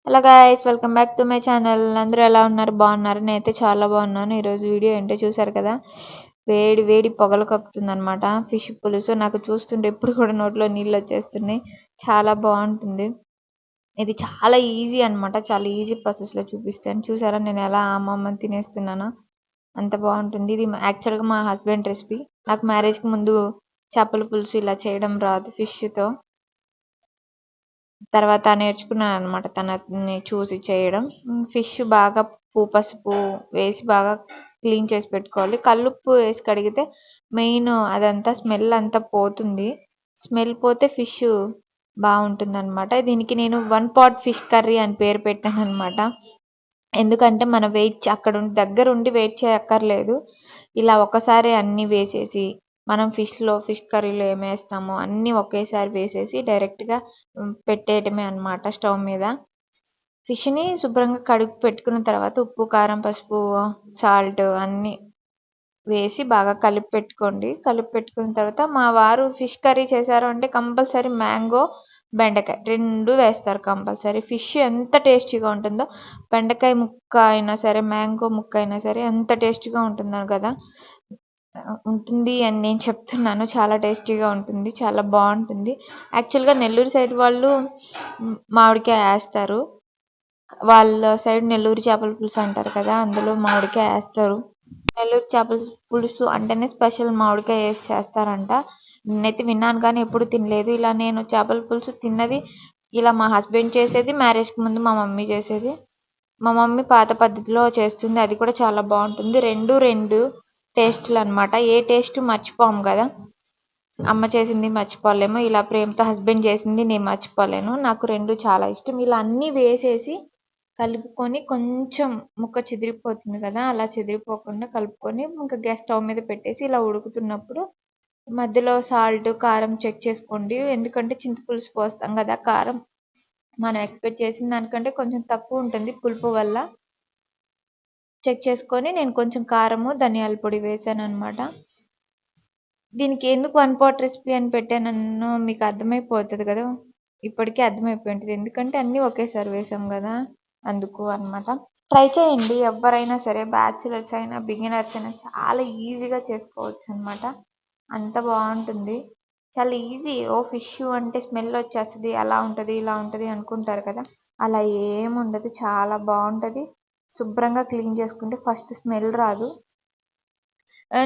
Hello guys, welcome back to my channel. అందరూ ఎలా ఉన్నారు? బాగున్నారు? నేనైతే చాలా బాగున్నాను. ఈరోజు వీడియో ఏంటో చూసారు కదా, వేడి వేడి పొగలు కక్కుతుంది అనమాట. ఫిష్ పులుసు నాకు చూస్తుంటే ఎప్పుడు కూడా నోట్లో నీళ్ళు వచ్చేస్తున్నాయి. చాలా బాగుంటుంది. ఇది చాలా ఈజీ అనమాట. చాలా ఈజీ ప్రాసెస్లో చూపిస్తాను. చూసారా నేను ఎలా అమ్మమ్మని తినేస్తున్నానో? అంత బాగుంటుంది. ఇది యాక్చువల్గా మా హస్బెండ్ రెసిపీ. నాకు మ్యారేజ్కి ముందు చేపల పులుసు ఇలా చేయడం రాదు ఫిష్తో. తర్వాత నేర్చుకున్నాను అనమాట తనని చూసి చేయడం. ఫిష్ బాగా పసుపు వేసి బాగా క్లీన్ చేసి పెట్టుకోవాలి. కల్లుప్పు వేసి కడిగితే మెయిన్ అదంతా స్మెల్ అంతా పోతుంది. స్మెల్ పోతే ఫిష్ బాగుంటుంది అనమాట. దీనికి నేను 1 pot ఫిష్ కర్రీ అని పేరు పెట్టాను అనమాట. ఎందుకంటే మనం అక్కడ దగ్గర ఉండి వెయిట్ చేయక్కర్లేదు. ఇలా ఒకసారి అన్నీ వేసేసి మనం ఫిష్ కర్రీలో ఏమేస్తామో అన్నీ ఒకేసారి వేసేసి డైరెక్ట్గా పెట్టేయటమే అనమాట స్టవ్ మీద. ఫిష్ని శుభ్రంగా కడిగి పెట్టుకున్న తర్వాత ఉప్పు, కారం, పసుపు, సాల్ట్ అన్నీ వేసి బాగా కలిపి పెట్టుకోండి. కలిపి పెట్టుకున్న తర్వాత మా వారు ఫిష్ కర్రీ చేశారు అంటే కంపల్సరీ మ్యాంగో, బెండకాయ 2 వేస్తారు కంపల్సరీ. ఫిష్ ఎంత టేస్టీగా ఉంటుందో బెండకాయ ముక్క అయినా సరే, మ్యాంగో ముక్క అయినా సరే ఎంత టేస్టీగా ఉంటుందో కదా. ఉంటుంది అని నేను చెప్తున్నాను. చాలా టేస్టీగా ఉంటుంది. చాలా బాగుంటుంది. యాక్చువల్గా నెల్లూరు సైడ్ వాళ్ళు మామిడికాయ వేస్తారు. వాళ్ళ సైడ్ నెల్లూరు చేపల పులుసు అంటారు కదా, అందులో మామిడికాయ వేస్తారు. నెల్లూరు చేపల పులుసు అంటేనే స్పెషల్ మామిడికాయ వేసి చేస్తారంట. నేనైతే విన్నాను కానీ ఎప్పుడు తినలేదు. ఇలా నేను చేపల పులుసు తిన్నది ఇలా మా హస్బెండ్ చేసేది, మ్యారేజ్కి ముందు మా మమ్మీ చేసేది. మా మమ్మీ పాత పద్ధతిలో చేస్తుంది. అది కూడా చాలా బాగుంటుంది. రెండు టేస్టులు అనమాట. ఏ టేస్ట్ మర్చిపోము కదా. అమ్మ చేసింది మర్చిపోలేము, ఇలా ప్రేమతో హస్బెండ్ చేసింది నేను మర్చిపోలేను. నాకు రెండు చాలా ఇష్టం. ఇలా అన్నీ వేసేసి కలుపుకొని కొంచెం ముక్క చెదిరిపోతుంది కదా, అలా చెదిరిపోకుండా కలుపుకొని ఇంకా గ్యాస్ స్టవ్ మీద పెట్టేసి ఇలా ఉడుకుతున్నప్పుడు మధ్యలో సాల్ట్, కారం చెక్ చేసుకోండి. ఎందుకంటే చింతపులుసు పోస్తాం కదా, కారం మనం ఎక్స్పెక్ట్ చేసిన దానికంటే కొంచెం తక్కువ ఉంటుంది పులుపు వల్ల. చెక్ చేసుకొని నేను కొంచెం కారము, ధనియాల పొడి వేసాను అనమాట. దీనికి ఎందుకు 1 pot రెసిపీ అని పెట్టానో మీకు అర్థమైపోతుంది కదా. ఇప్పటికే అర్థమైపోయి ఉంటుంది, ఎందుకంటే అన్నీ ఒకేసారి వేసాం కదా, అందుకు అనమాట. ట్రై చేయండి ఎవరైనా సరే, బ్యాచులర్స్ అయినా బిగినర్స్ అయినా చాలా ఈజీగా చేసుకోవచ్చు అనమాట. అంత బాగుంటుంది. చాలా ఈజీ. ఓ ఫిష్ అంటే స్మెల్ వచ్చేస్తుంది, అలా ఉంటుంది ఇలా ఉంటుంది అనుకుంటారు కదా, అలా ఏముండదు. చాలా బాగుంటుంది. శుభ్రంగా క్లీన్ చేసుకుంటే ఫస్ట్ స్మెల్ రాదు.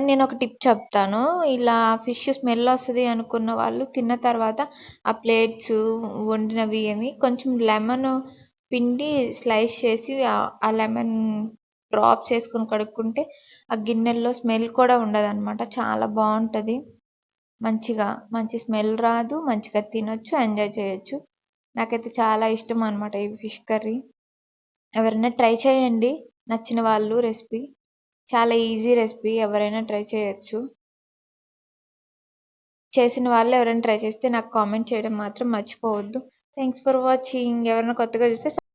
నేను ఒక టిప్ చెప్తాను. ఇలా ఫిష్ స్మెల్ వస్తుంది అనుకున్న వాళ్ళు తిన్న తర్వాత ఆ ప్లేట్స్ వండినవి ఏమి కొంచెం లెమన్ పిండి స్లైస్ చేసి ఆ లెమన్ డ్రాప్స్ వేసుకొని కడుక్కుంటే ఆ గిన్నెల్లో స్మెల్ కూడా ఉండదు అనమాట. చాలా బాగుంటుంది. మంచి స్మెల్ రాదు, మంచిగా తినొచ్చు, ఎంజాయ్ చేయొచ్చు. నాకైతే చాలా ఇష్టం అనమాట ఈ ఫిష్ కర్రీ. ఎవరైనా ట్రై చేయండి నచ్చిన వాళ్ళు రెసిపీ. చాలా ఈజీ రెసిపీ, ఎవరైనా ట్రై చేయొచ్చు. చేసిన వాళ్ళు ఎవరైనా ట్రై చేస్తే నాకు కామెంట్ చేయడం మాత్రం మర్చిపోవద్దు. Thanks for watching. ఎవరైనా కొత్తగా చూస్తే